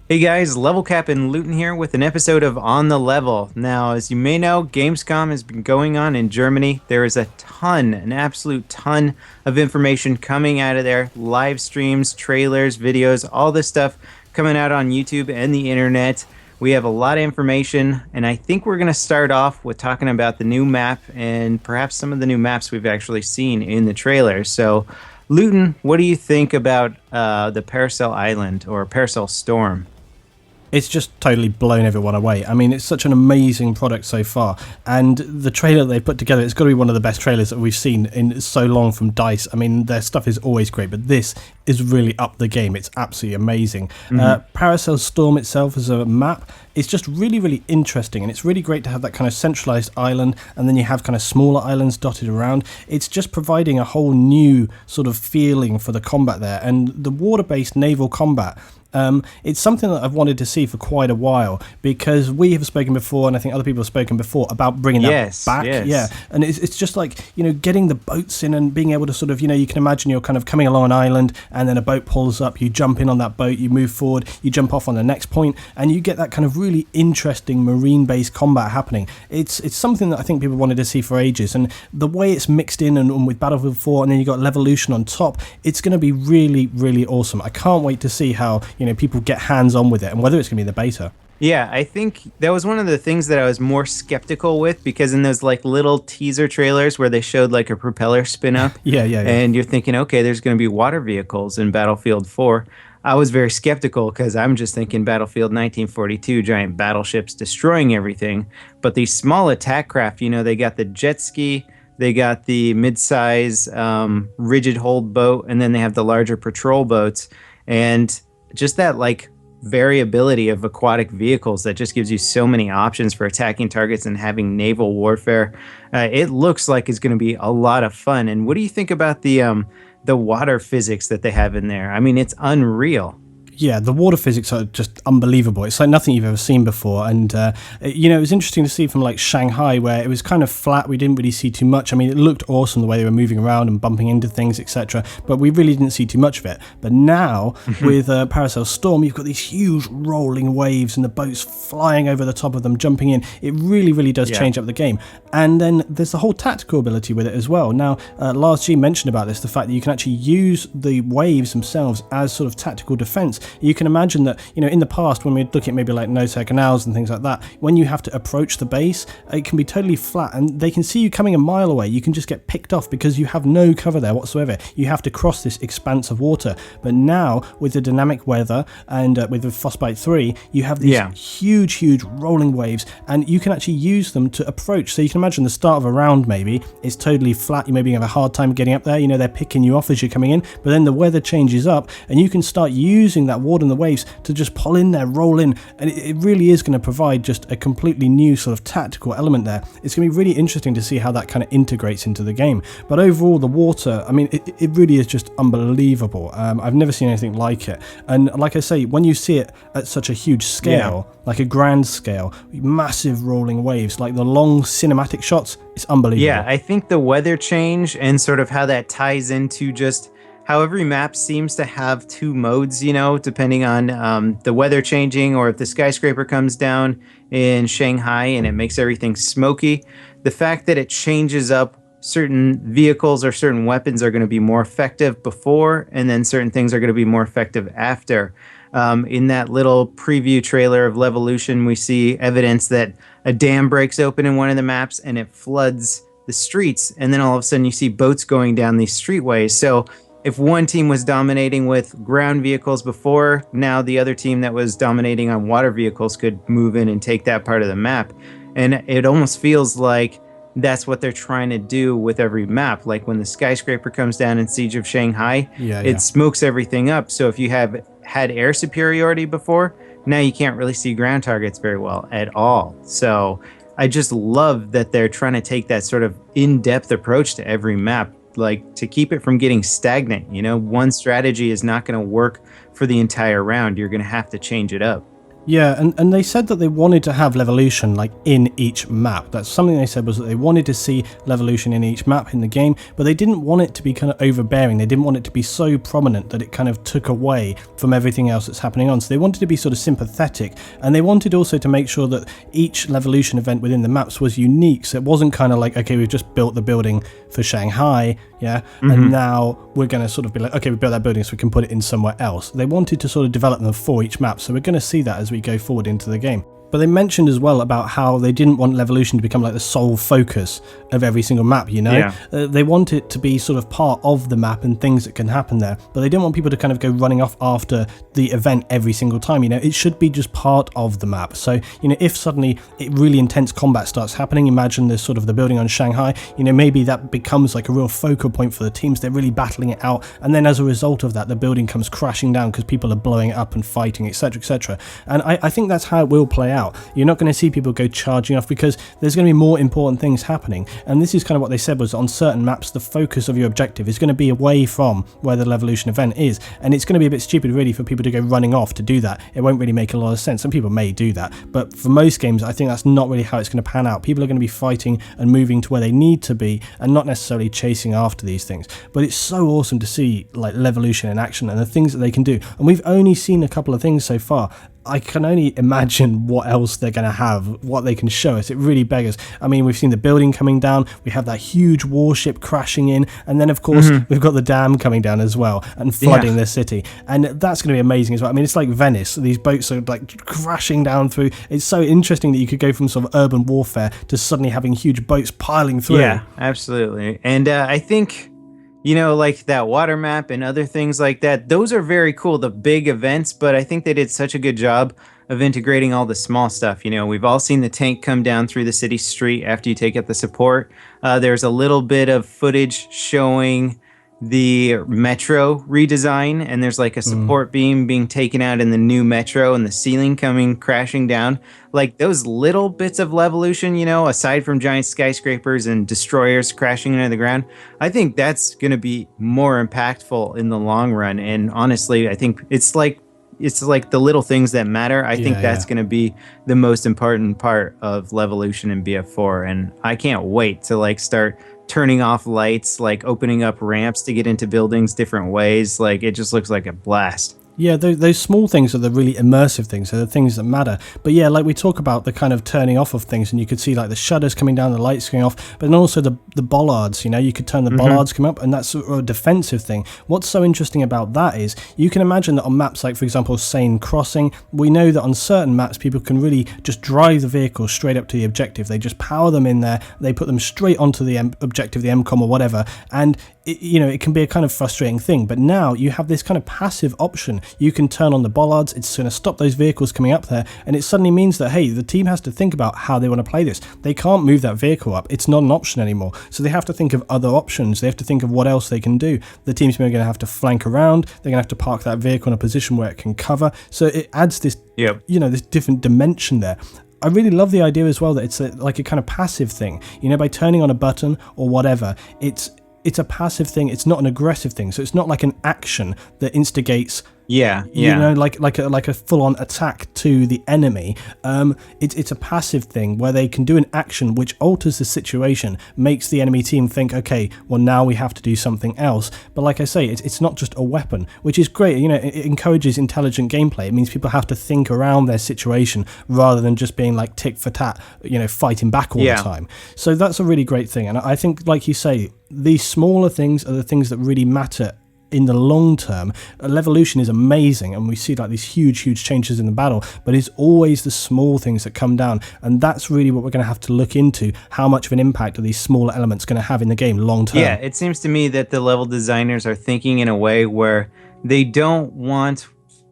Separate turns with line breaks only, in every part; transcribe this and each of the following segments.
Hey guys, Levelcap and Luton here with an episode of On the Level. Now, as you may know, Gamescom has been going on in Germany. There is a ton, an absolute ton of information coming out of there. Live streams, trailers, videos, all this stuff coming out on YouTube and the internet. We have a lot of information, and I think we're going to start off with talking about the new map and perhaps some of the new maps we've actually seen in the trailer. So, Luton, what do you think about the Paracel Island or Paracel Storm?
It's just totally blown everyone away. I mean, it's such an amazing product so far, and the trailer they put together, it's got to be one of the best trailers that we've seen in so long from DICE. I mean, their stuff is always great, but this is really up the game. It's absolutely amazing. Paracel Storm itself as a map, it's just really, really interesting, and it's really great to have that kind of centralized island, and then you have kind of smaller islands dotted around. It's just providing a whole new sort of feeling for the combat there, and the water-based naval combat. It's something that I've wanted to see for quite a while, because we have spoken before, and I think other people have spoken before about bringing that back.
Yes.
Yeah, and it's just like, getting the boats in and being able to sort of, you can imagine you're kind of coming along an island, and then a boat pulls up, you jump in on that boat, you move forward, you jump off on the next point, and you get that kind of really interesting marine-based combat happening. It's something that I think people wanted to see for ages, and the way it's mixed in and with Battlefield 4, and then you got Levolution on top, it's going to be really, really awesome. I can't wait to see how people get hands-on with it, and whether it's going to be in the beta.
Yeah, I think that was one of the things that I was more skeptical with, because in those like little teaser trailers where they showed like a propeller spin up,
yeah,
and you're thinking, okay, there's going to be water vehicles in Battlefield 4. I was very skeptical because I'm just thinking Battlefield 1942, giant battleships destroying everything. But these small attack craft, they got the jet ski, they got the mid-size rigid hold boat, and then they have the larger patrol boats. And just that like variability of aquatic vehicles that just gives you so many options for attacking targets and having naval warfare. It looks like it's going to be a lot of fun. And what do you think about the water physics that they have in there? I mean, it's unreal.
Yeah, the water physics are just unbelievable. It's like nothing you've ever seen before. And, it was interesting to see from like Shanghai, where it was kind of flat. We didn't really see too much. I mean, it looked awesome the way they were moving around and bumping into things, etc. But we really didn't see too much of it. But now with Paracel Storm, you've got these huge rolling waves and the boats flying over the top of them, jumping in. It really, really does change up the game. And then there's the whole tactical ability with it as well. Now, Lars G mentioned about this, the fact that you can actually use the waves themselves as sort of tactical defense. You can imagine that, in the past, when we look at maybe like no-air canals and things like that, when you have to approach the base, it can be totally flat and they can see you coming a mile away. You can just get picked off because you have no cover there whatsoever. You have to cross this expanse of water. But now, with the dynamic weather and with the Frostbite 3, you have these huge, huge rolling waves, and you can actually use them to approach. So you can imagine the start of a round maybe is totally flat. You maybe have a hard time getting up there. They're picking you off as you're coming in, but then the weather changes up and you can start using that water and the waves to just pull in there, roll in, and it really is going to provide just a completely new sort of tactical element there. It's going to be really interesting to see how that kind of integrates into the game. But overall, the water, I mean, it really is just unbelievable. I've never seen anything like it. And like I say, when you see it at such a huge scale, like a grand scale, massive rolling waves, like the long cinematic shots, it's unbelievable.
Yeah, I think the weather change and sort of how that ties into just how every map seems to have two modes, depending on the weather changing, or if the skyscraper comes down in Shanghai and it makes everything smoky. The fact that it changes up certain vehicles or certain weapons are going to be more effective before, and then certain things are going to be more effective after. In that little preview trailer of Levolution, we see evidence that a dam breaks open in one of the maps and it floods the streets, and then all of a sudden you see boats going down these streetways. So if one team was dominating with ground vehicles before, now the other team that was dominating on water vehicles could move in and take that part of the map. And it almost feels like that's what they're trying to do with every map. Like when the skyscraper comes down in Siege of Shanghai, it smokes everything up. So if you have had air superiority before, now you can't really see ground targets very well at all. So I just love that they're trying to take that sort of in-depth approach to every map, like to keep it from getting stagnant. One strategy is not going to work for the entire round. You're going to have to change it up.
Yeah, and they said that they wanted to have Levolution like in each map. That's something they said, was that they wanted to see Levolution in each map in the game, but they didn't want it to be kind of overbearing. They didn't want it to be so prominent that it kind of took away from everything else that's happening on. So they wanted to be sort of sympathetic, and they wanted also to make sure that each Levolution event within the maps was unique. So it wasn't kind of like, okay, we've just built the building for Shanghai, yeah, and now we're going to sort of be like, okay, we built that building so we can put it in somewhere else. They wanted to sort of develop them for each map, so we're going to see that as we go forward into the game. But they mentioned as well about how they didn't want Levolution to become like the sole focus of every single map, you know?
Yeah.
They want it to be sort of part of the map and things that can happen there. But they didn't want people to kind of go running off after the event every single time, you know? It should be just part of the map. So, you know, if suddenly really intense combat starts happening, imagine there's sort of the building on Shanghai, you know, maybe that becomes like a real focal point for the teams. They're really battling it out. And then as a result of that, the building comes crashing down because people are blowing it up and fighting, etc., etc. And I think that's how it will play out. You're not going to see people go charging off because there's going to be more important things happening. And this is kind of what they said, was on certain maps, the focus of your objective is going to be away from where the Levolution event is. And it's going to be a bit stupid really for people to go running off to do that. It won't really make a lot of sense. Some people may do that, but for most games, I think that's not really how it's going to pan out. People are going to be fighting and moving to where they need to be and not necessarily chasing after these things. But it's so awesome to see like Levolution in action and the things that they can do. And we've only seen a couple of things so far. I can only imagine what else they're going to have, what they can show us. It really beggars. I mean, we've seen the building coming down, we have that huge warship crashing in, and then of course we've got the dam coming down as well and flooding the city. And that's going to be amazing as well. I mean, it's like Venice. These boats are like crashing down through. It's so interesting that you could go from sort of urban warfare to suddenly having huge boats piling through.
Yeah, absolutely. And I think, you know, like that water map and other things like that, those are very cool, the big events, but I think they did such a good job of integrating all the small stuff. You know, we've all seen the tank come down through the city street after you take out the support. There's a little bit of footage showing the metro redesign, and there's like a support beam being taken out in the new metro and the ceiling coming crashing down. Like those little bits of Levolution, you know, aside from giant skyscrapers and destroyers crashing into the ground, I think that's going to be more impactful in the long run. And honestly, I think it's like the little things that matter. I think that's going to be the most important part of Levolution in BF4, and I can't wait to like start turning off lights, like opening up ramps to get into buildings different ways. Like it just looks like a blast.
Yeah, those small things are the really immersive things, they're the things that matter. But yeah, like we talk about the kind of turning off of things, and you could see like the shutters coming down, the lights going off, but then also the bollards, you know, you could turn the bollards come up, and that's a defensive thing. What's so interesting about that is you can imagine that on maps like, for example, Seine Crossing, we know that on certain maps people can really just drive the vehicle straight up to the objective. They just power them in there, they put them straight onto the objective, the MCOM or whatever, and you know, it can be a kind of frustrating thing. But now you have this kind of passive option. You can turn on the bollards, it's going to stop those vehicles coming up there, and it suddenly means that, hey, the team has to think about how they want to play this. They can't move that vehicle up, it's not an option anymore, so they have to think of other options. They have to think of what else they can do. The team's going to have to flank around, they're going to have to park that vehicle in a position where it can cover, so it adds this you know, this different dimension there. I really love the idea as well that it's like a kind of passive thing, you know, by turning on a button or whatever, it's a passive thing, it's not an aggressive thing, so it's not like an action that instigates you know, like a full-on attack to the enemy. It's a passive thing where they can do an action which alters the situation, makes the enemy team think, okay, well now we have to do something else. But like I say, it's not just a weapon, which is great. You know, it encourages intelligent gameplay. It means people have to think around their situation rather than just being like tick for tat, you know, fighting back all the time. So that's a really great thing, and I think, like you say, these smaller things are the things that really matter in the long term. Levolution is amazing, and we see like these huge changes in the battle, but it's always the small things that come down, and that's really what we're going to have to look into. How much of an impact are these smaller elements going to have in the game long term?
Yeah, it seems to me that the level designers are thinking in a way where they don't want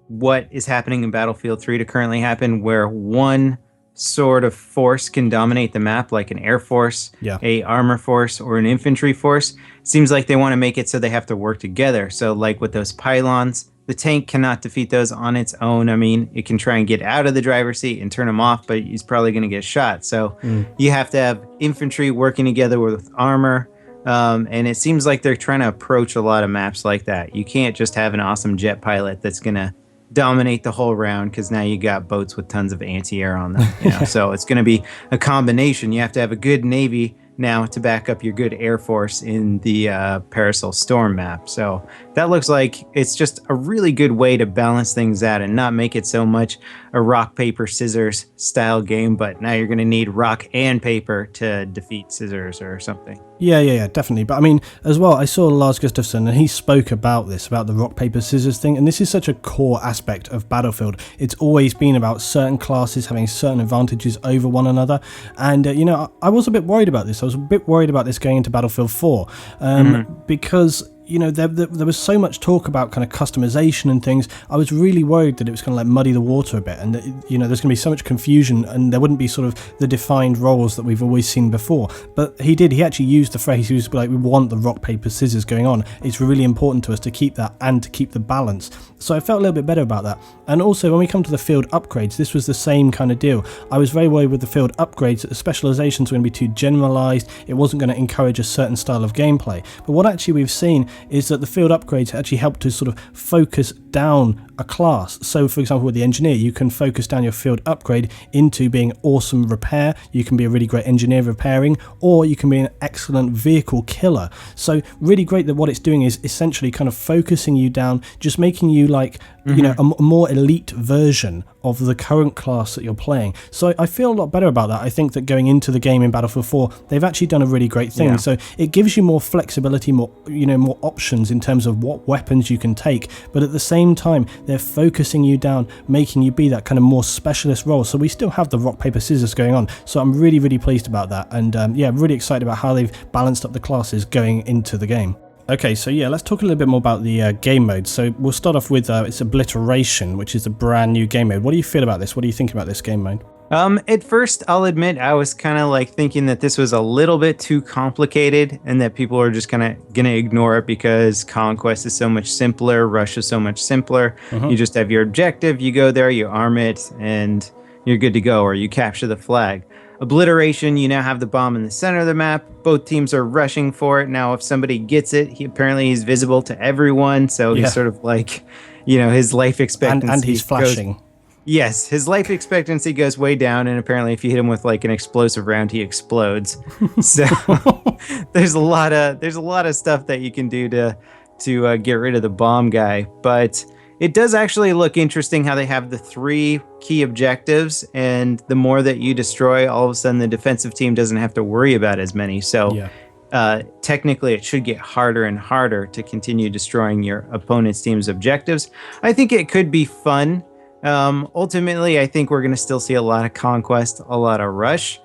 what is happening in Battlefield 3 to currently happen, where one sort of force can dominate the map, like an air force, a armor force, or an infantry force. Seems like they want to make it so they have to work together. So like with those pylons, the tank cannot defeat those on its own. I mean, it can try and get out of the driver's seat and turn him off, but he's probably going to get shot. So you have to have infantry working together with armor. And it seems like they're trying to approach a lot of maps like that. You can't just have an awesome jet pilot that's going to dominate the whole round because now you got boats with tons of anti-air on them. You know? So it's going to be a combination. You have to have a good Navy now to back up your good Air Force in the Paracel Storm map. So that looks like it's just a really good way to balance things out and not make it so much a rock, paper, scissors style game, but now you're going to need rock and paper to defeat scissors or something.
Yeah, definitely. But I mean, as well, I saw Lars Gustafsson and he spoke about this, about the rock, paper, scissors thing. And this is such a core aspect of Battlefield. It's always been about certain classes having certain advantages over one another. And, I was a bit worried about this. I was a bit worried about this going into Battlefield 4 because there was so much talk about kind of customization and things. I was really worried that it was going to like muddy the water a bit, and that, there's going to be so much confusion, and there wouldn't be sort of the defined roles that we've always seen before. But he actually used the phrase. He was like, "We want the rock, paper, scissors going on. It's really important to us to keep that and to keep the balance." So I felt a little bit better about that. And also, when we come to the field upgrades, this was the same kind of deal. I was very worried with the field upgrades that the specializations were going to be too generalized. It wasn't going to encourage a certain style of gameplay. But what actually we've seen is that the field upgrades actually help to sort of focus down a class. So for example, with the engineer, you can focus down your field upgrade into being awesome repair. You can be a really great engineer repairing, or you can be an excellent vehicle killer. So really great that what it's doing is essentially kind of focusing you down, just making you like a more elite version of the current class that you're playing. So I feel a lot better about that. I think that going into the game in Battlefield 4, they've actually done a really great thing. So it gives you more flexibility, more options in terms of what weapons you can take, but at the same time they're focusing you down, making you be that kind of more specialist role. So we still have the rock, paper, scissors going on. So I'm really, really pleased about that, and really excited about how they've balanced up the classes going into the game. Okay, so let's talk a little bit more about the game mode. So we'll start off with its Obliteration, which is a brand new game mode. What do you feel about this? What do you think about this game mode?
At first, I'll admit I was kind of like thinking that this was a little bit too complicated and that people are just kind of going to ignore it because Conquest is so much simpler, Rush is so much simpler. You just have your objective, you go there, you arm it, and you're good to go, or you capture the flag. Obliteration, you now have the bomb in the center of the map. Both teams are rushing for it. Now, if somebody gets it, he's visible to everyone, so he's sort of like, his life expectancy
and he's flashing.
Yes, his life expectancy goes way down, and apparently if you hit him with like an explosive round, he explodes. So there's a lot of stuff that you can do to get rid of the bomb guy. But it does actually look interesting how they have the 3 key objectives, and the more that you destroy, all of a sudden the defensive team doesn't have to worry about as many. So technically it should get harder and harder to continue destroying your opponent's team's objectives. I think it could be fun. Ultimately, I think we're going to still see a lot of Conquest, a lot of Rush.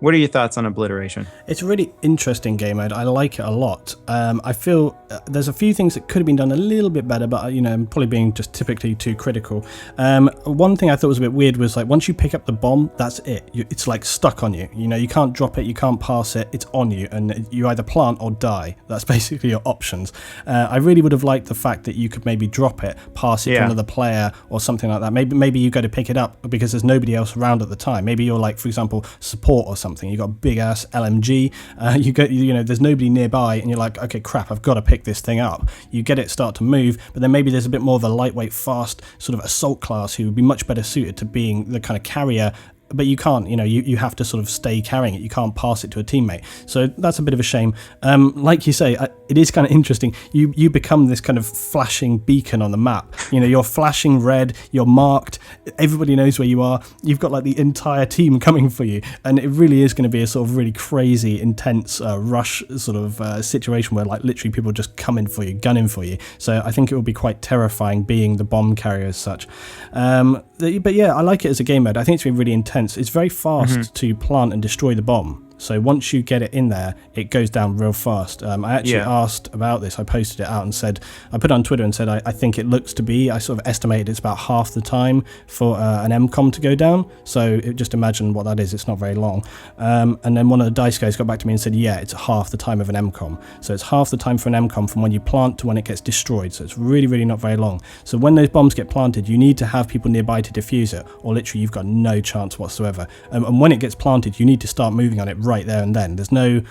What are your thoughts on Obliteration? It's
a really interesting game mode. I like it a lot. I feel there's a few things that could have been done a little bit better, but I'm probably being just typically too critical. One thing I thought was a bit weird was like once you pick up the bomb, that's it. It's like stuck on you. You can't drop it, you can't pass it. It's on you, and you either plant or die. That's basically your options. I really would have liked the fact that you could maybe drop it, pass it to another player or something like that. Maybe you go to pick it up because there's nobody else around at the time. Maybe you're like, for example, support or something. You got a big ass LMG. There's nobody nearby, and you're like, okay, crap, I've got to pick this thing up. You get it start to move, but then maybe there's a bit more of a lightweight, fast sort of assault class who would be much better suited to being the kind of carrier. But you can't, you have to sort of stay carrying it. You can't pass it to a teammate. So that's a bit of a shame. Like you say, it is kind of interesting. You become this kind of flashing beacon on the map. You're flashing red, you're marked, everybody knows where you are. You've got like the entire team coming for you. And it really is going to be a sort of really crazy, intense rush sort of situation where like literally people just come in for you, gunning for you. So I think it will be quite terrifying being the bomb carrier as such. But yeah, I like it as a game mode. I think it's been really intense. It's very fast to plant and destroy the bomb. So once you get it in there, it goes down real fast. I actually asked about this. I posted it out and said, I put it on Twitter and said, I think it looks to be, I sort of estimated it's about half the time for an MCOM to go down. So just imagine what that is. It's not very long. And then one of the DICE guys got back to me and said, yeah, it's half the time of an MCOM. So it's half the time for an MCOM from when you plant to when it gets destroyed. So it's really, really not very long. So when those bombs get planted, you need to have people nearby to defuse it, or literally you've got no chance whatsoever. And when it gets planted, you need to start moving on it right there and then. There's no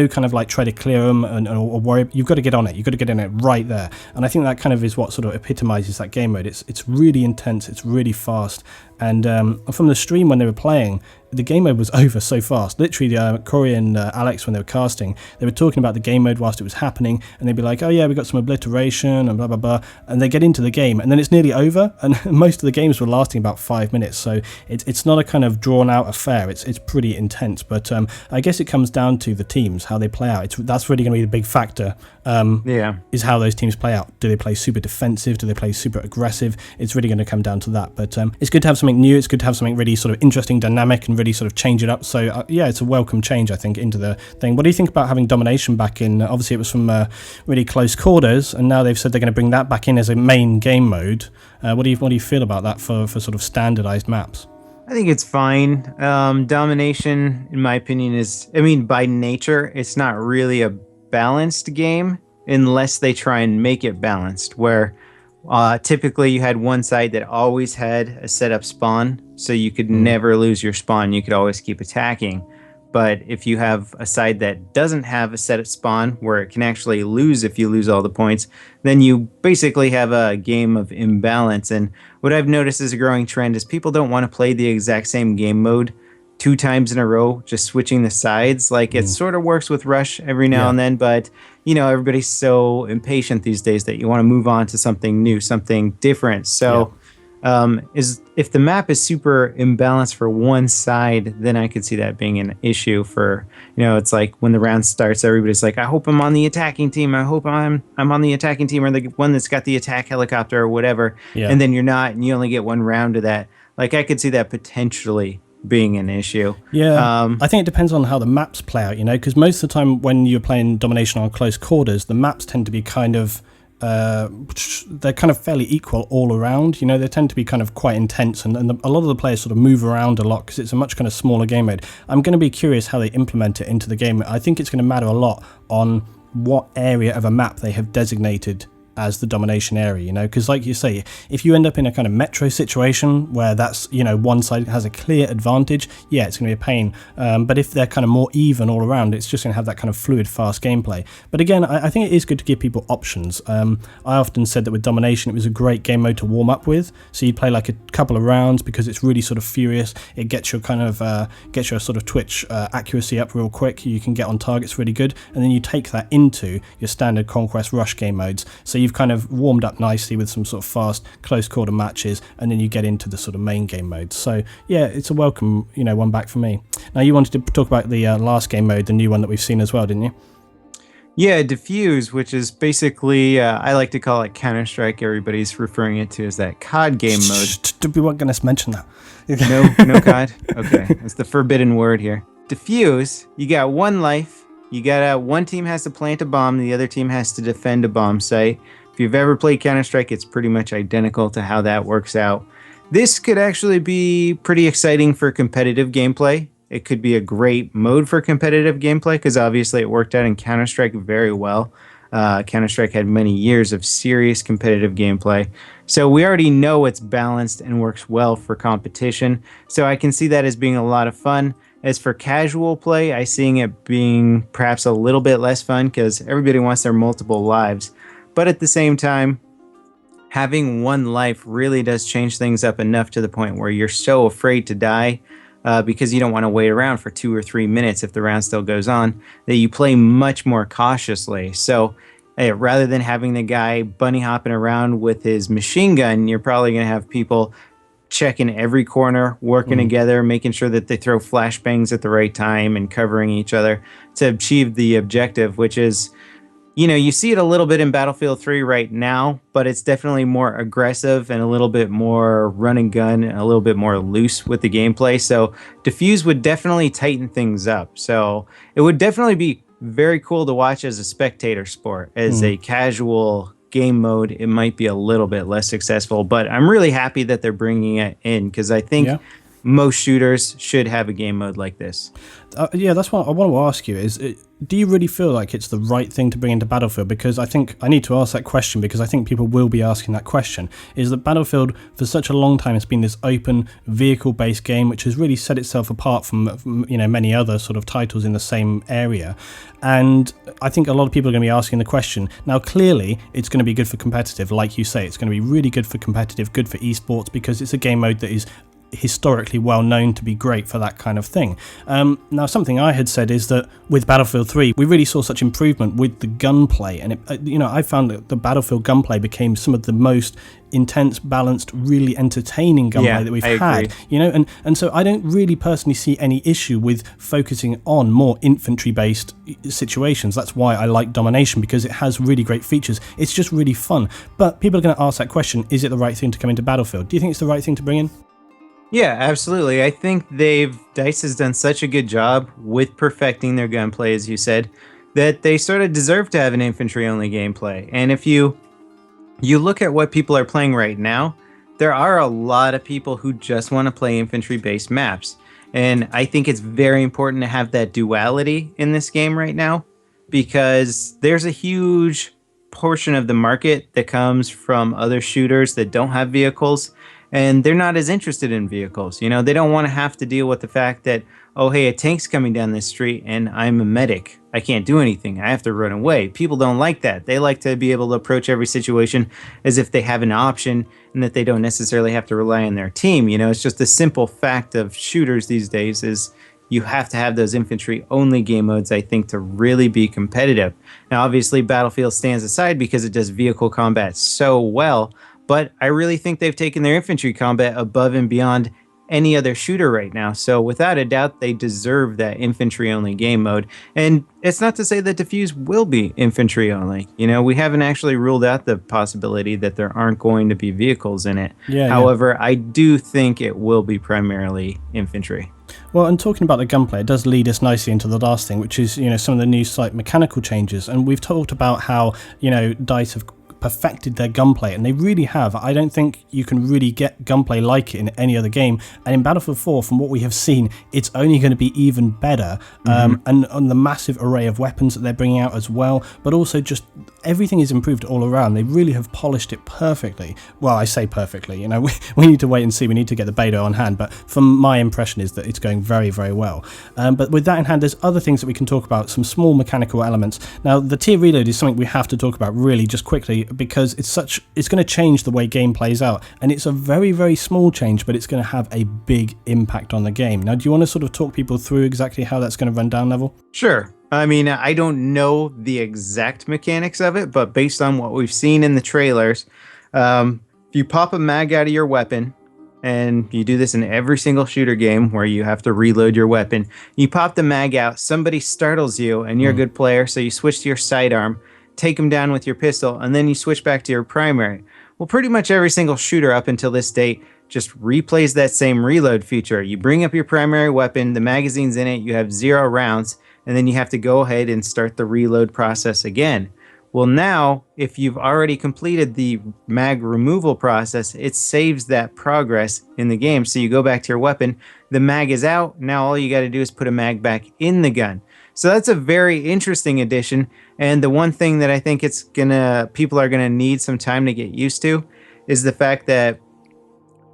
kind of like try to clear them or worry. You've got to get on it. You've got to get in it right there. And I think that kind of is what sort of epitomizes that game mode. It's really intense. It's really fast. And from the stream when they were playing, the game mode was over so fast. Literally, Corey and Alex, when they were casting, they were talking about the game mode whilst it was happening, and they'd be like, oh yeah, we got some obliteration and blah, blah, blah. And they get into the game, and then it's nearly over, and most of the games were lasting about 5 minutes. So it's not a kind of drawn-out affair. It's pretty intense. But I guess it comes down to the teams, how they play out. That's really going to be the big factor, is how those teams play out. Do they play super defensive? Do they play super aggressive? It's really going to come down to that. But it's good to have something new. It's good to have something really sort of interesting, dynamic, and really sort of change it up. So yeah, it's a welcome change, I think, into the thing. What do you think about having domination back in? Obviously, it was from really close quarters, and now they've said they're going to bring that back in as a main game mode. What do you feel about that for sort of standardized maps?
I think it's fine. Domination, in my opinion, by nature, it's not really a balanced game unless they try and make it balanced, where typically you had one side that always had a setup spawn, so you could never lose your spawn. You could always keep attacking. But if you have a side that doesn't have a setup spawn, where it can actually lose if you lose all the points, then you basically have a game of imbalance. And what I've noticed is a growing trend is people don't want to play the exact same game mode 2 times in a row, just switching the sides. Like it sort of works with Rush every now and then, but everybody's so impatient these days that you want to move on to something new, something different. So if the map is super imbalanced for one side, then I could see that being an issue for, it's like when the round starts, everybody's like, I hope I'm on the attacking team. I hope I'm on the attacking team, or the one that's got the attack helicopter or whatever. Yeah. And then you're not, and you only get one round of that. Like I could see that potentially being an issue.
Yeah, I think it depends on how the maps play out, because most of the time when you're playing domination on close quarters, the maps tend to be kind of they're kind of fairly equal all around. They tend to be kind of quite intense, and a lot of the players sort of move around a lot because it's a much kind of smaller game mode. I'm going to be curious how they implement it into the game. I think it's going to matter a lot on what area of a map they have designated as the domination area, because like you say, if you end up in a kind of metro situation where that's, one side has a clear advantage, yeah, it's going to be a pain. But if they're kind of more even all around, it's just going to have that kind of fluid, fast gameplay. But again, I think it is good to give people options. I often said that with domination, it was a great game mode to warm up with. So you'd play like a couple of rounds because it's really sort of furious. It gets your kind of gets your sort of twitch accuracy up real quick. You can get on targets really good, and then you take that into your standard Conquest Rush game modes. So you've kind of warmed up nicely with some sort of fast close quarter matches, and then you get into the sort of main game mode. So yeah, it's a welcome one back for me. Now you wanted to talk about the last game mode, the new one that we've seen as well, didn't you?
Yeah, Diffuse, which is basically I like to call it Counter-Strike. Everybody's referring it to as that COD game mode.
We weren't going to mention that.
No COD. Okay, that's the forbidden word here. Diffuse, you got one life. You got one team has to plant a bomb, the other team has to defend a bomb site. If you've ever played Counter-Strike, it's pretty much identical to how that works out. This could actually be pretty exciting for competitive gameplay. It could be a great mode for competitive gameplay because obviously it worked out in Counter-Strike very well. Counter-Strike had many years of serious competitive gameplay. So we already know it's balanced and works well for competition. So I can see that as being a lot of fun. As for casual play, I see it being perhaps a little bit less fun because everybody wants their multiple lives. But at the same time, having one life really does change things up enough to the point where you're so afraid to die because you don't want to wait around for 2 or 3 minutes if the round still goes on, that you play much more cautiously. So rather than having the guy bunny hopping around with his machine gun, you're probably going to have people checking every corner, working together, making sure that they throw flashbangs at the right time and covering each other to achieve the objective, which is, you see it a little bit in Battlefield 3 right now, but it's definitely more aggressive and a little bit more run and gun and a little bit more loose with the gameplay. So Diffuse would definitely tighten things up. So it would definitely be very cool to watch as a spectator sport. As a casual game mode, it might be a little bit less successful, but I'm really happy that they're bringing it in because I think most shooters should have a game mode like this.
Yeah, that's what I want to ask you is, do you really feel like it's the right thing to bring into Battlefield? Because I think I need to ask that question, because I think people will be asking that question, is that Battlefield for such a long time has been this open vehicle-based game which has really set itself apart from, you know, many other sort of titles in the same area. And I think a lot of people are going to be asking the question. Now, clearly, it's going to be good for competitive, like you say. It's going to be really good for competitive, good for esports, because it's a game mode that is historically well known to be great for that kind of thing. Now, something I had said is that with Battlefield 3, we really saw such improvement with the gunplay, and I found that the Battlefield gunplay became some of the most intense, balanced, really entertaining gunplay that we've had. And so I don't really personally see any issue with focusing on more infantry-based situations. That's why I like Domination, because it has really great features. It's just really fun. But people are going to ask that question: is it the right thing to come into Battlefield? Do you think it's the right thing to bring in?
Yeah, absolutely. I think DICE has done such a good job with perfecting their gunplay, as you said, that they sort of deserve to have an infantry-only gameplay. And if you look at what people are playing right now, there are a lot of people who just want to play infantry-based maps. And I think it's very important to have that duality in this game right now, because there's a huge portion of the market that comes from other shooters that don't have vehicles, and they're not as interested in vehicles. They don't want to have to deal with the fact that, oh, hey, a tank's coming down this street and I'm a medic. I can't do anything. I have to run away. People don't like that. They like to be able to approach every situation as if they have an option and that they don't necessarily have to rely on their team. It's just a simple fact of shooters these days is you have to have those infantry-only game modes, I think, to really be competitive. Now, obviously, Battlefield stands aside because it does vehicle combat so well, but I really think they've taken their infantry combat above and beyond any other shooter right now. So without a doubt, they deserve that infantry-only game mode. And it's not to say that Defuse will be infantry-only. We haven't actually ruled out the possibility that there aren't going to be vehicles in it. However, I do think it will be primarily infantry.
Well, and talking about the gunplay, it does lead us nicely into the last thing, which is, some of the new slight mechanical changes. And we've talked about how, DICE have perfected their gunplay, and they really have. I don't think you can really get gunplay like it in any other game, and in Battlefield 4, from what we have seen, it's only going to be even better. And on the massive array of weapons that they're bringing out as well, but also just everything is improved all around. They really have polished it perfectly. Well, I say perfectly, we need to wait and see. We need to get the beta on hand, but from my impression is that it's going very, very well. But with that in hand, there's other things that we can talk about, some small mechanical elements. Now, the tier reload is something we have to talk about really just quickly, because it's going to change the way game plays out, and it's a very, very small change, but it's going to have a big impact on the game. Now, do you want to sort of talk people through exactly how that's going to run down, Level?
Sure. I mean, I don't know the exact mechanics of it, but based on what we've seen in the trailers, if you pop a mag out of your weapon, and you do this in every single shooter game where you have to reload your weapon, you pop the mag out, somebody startles you, and you're a good player, so you switch to your sidearm, take them down with your pistol, and then you switch back to your primary. Well, pretty much every single shooter up until this date just replays that same reload feature. You bring up your primary weapon, the magazine's in it, you have 0 rounds, and then you have to go ahead and start the reload process again. Well, now, if you've already completed the mag removal process, it saves that progress in the game. So you go back to your weapon, the mag is out, now all you got to do is put a mag back in the gun. So that's a very interesting addition, and the one thing that I think people are gonna need some time to get used to is the fact that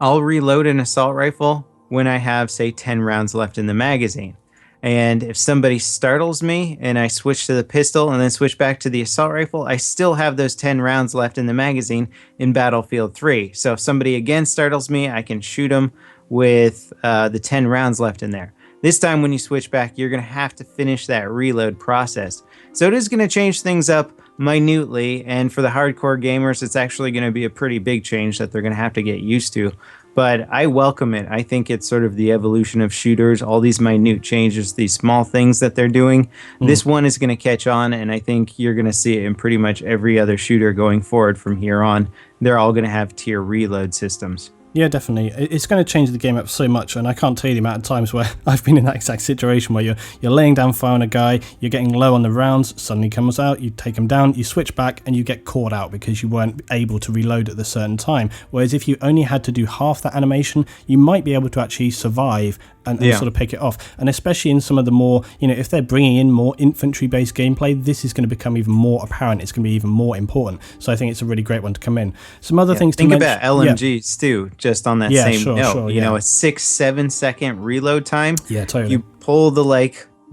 I'll reload an assault rifle when I have, say, 10 rounds left in the magazine. And if somebody startles me and I switch to the pistol and then switch back to the assault rifle, I still have those 10 rounds left in the magazine in Battlefield 3. So if somebody again startles me, I can shoot them with the 10 rounds left in there. This time when you switch back, you're going to have to finish that reload process. So it is going to change things up minutely, and for the hardcore gamers, it's actually going to be a pretty big change that they're going to have to get used to. But I welcome it. I think it's sort of the evolution of shooters, all these minute changes, these small things that they're doing. This one is going to catch on, and I think you're going to see it in pretty much every other shooter going forward from here on. They're all going to have tier reload systems.
Yeah, definitely. It's going to change the game up so much, and I can't tell you the amount of times where I've been in that exact situation where you're laying down fire on a guy, you're getting low on the rounds, suddenly comes out, you take him down, you switch back, and you get caught out because you weren't able to reload at the certain time. Whereas if you only had to do half that animation, you might be able to actually survive and sort of pick it off. And especially in some of the more, if they're bringing in more infantry-based gameplay, this is going to become even more apparent. It's going to be even more important. So I think it's a really great one to come in. Some other things to mention.
Think about LMGs too, just on that same note.
Sure,
a 6-7 second reload time.
Yeah, totally.
You pull the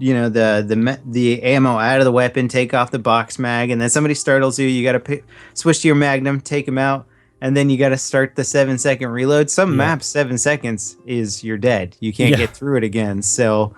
the ammo out of the weapon, take off the box mag, and then somebody startles you. You got to switch to your magnum, take them out. And then you got to start the 7-second reload. Some maps, 7 seconds is you're dead. You can't get through it again. So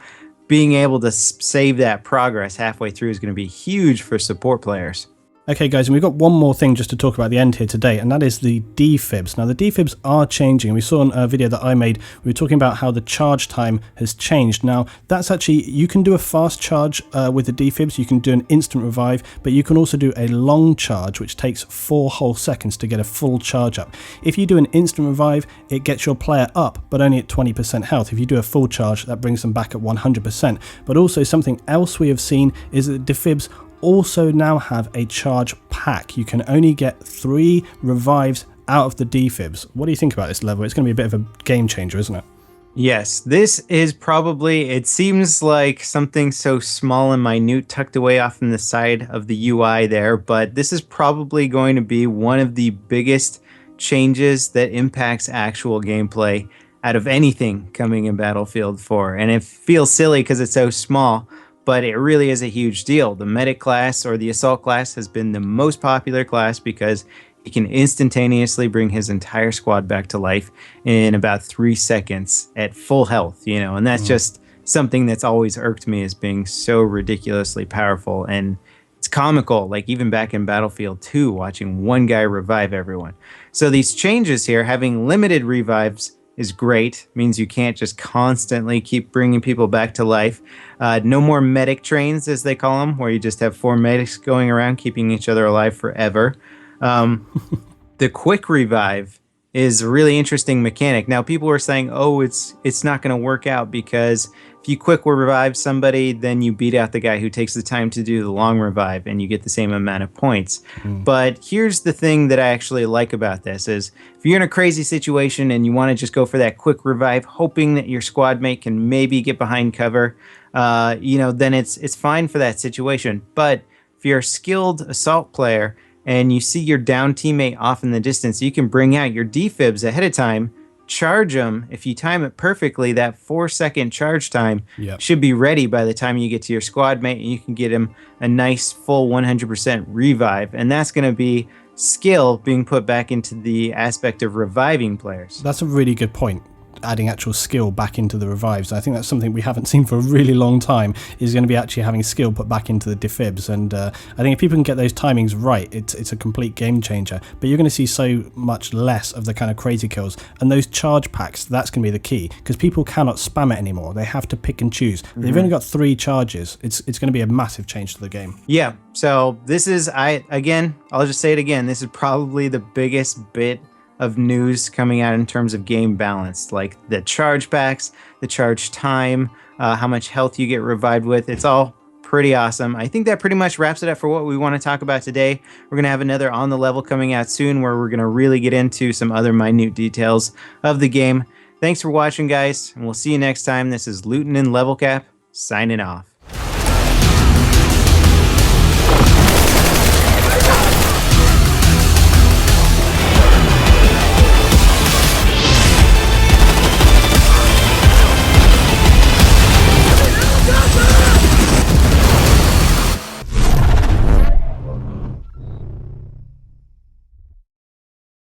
being able to save that progress halfway through is going to be huge for support players.
Okay, guys, and we've got one more thing just to talk about at the end here today, and that is the defibs. Now, the defibs are changing. We saw in a video that I made, we were talking about how the charge time has changed. Now, that's actually, you can do a fast charge with the defibs, you can do an instant revive, but you can also do a long charge, which takes 4 whole seconds to get a full charge up. If you do an instant revive, it gets your player up, but only at 20% health. If you do a full charge, that brings them back at 100%. But also something else we have seen is that defibs also now have a charge pack. You can only get 3 revives out of the defibs. What do you think about this level? It's going to be a bit of a game changer, isn't it?
Yes, this is probably, it seems like something so small and minute tucked away off in the side of the UI there, but this is probably going to be one of the biggest changes that impacts actual gameplay out of anything coming in Battlefield 4. And it feels silly because it's so small, but it really is a huge deal. The medic class or the assault class has been the most popular class because he can instantaneously bring his entire squad back to life in about 3 seconds at full health, and that's just something that's always irked me as being so ridiculously powerful. And it's comical, like even back in Battlefield 2, watching one guy revive everyone. So these changes here, having limited revives, is great. Means you can't just constantly keep bringing people back to life. No more medic trains, as they call them, where you just have 4 medics going around keeping each other alive forever. The quick revive is a really interesting mechanic. Now, people were saying, oh, it's not going to work out because if you quick revive somebody, then you beat out the guy who takes the time to do the long revive and you get the same amount of points. But here's the thing that I actually like about this is if you're in a crazy situation and you want to just go for that quick revive, hoping that your squad mate can maybe get behind cover, then it's fine for that situation. But if you're a skilled assault player and you see your down teammate off in the distance, you can bring out your defibs ahead of time, charge them. If you time it perfectly, that 4-second charge time should be ready by the time you get to your squad mate, and you can get him a nice full 100% revive. And that's going to be skill being put back into the aspect of reviving players.
That's a really good point. Adding actual skill back into the revives. I think that's something we haven't seen for a really long time, is going to be actually having skill put back into the defibs. And I think if people can get those timings right, it's a complete game changer. But you're going to see so much less of the kind of crazy kills. And those charge packs, that's going to be the key, because people cannot spam it anymore. They have to pick and choose. They've only got 3 charges. It's going to be a massive change to the game.
Yeah, so this is, I'll just say it again, this is probably the biggest bit of news coming out in terms of game balance, like the charge packs, the charge time, how much health you get revived with. It's all pretty awesome. I think that pretty much wraps it up for what we want to talk about today. We're going to have another On the Level coming out soon where we're going to really get into some other minute details of the game. Thanks for watching, guys, and we'll see you next time. This is Luton and Levelcap signing off.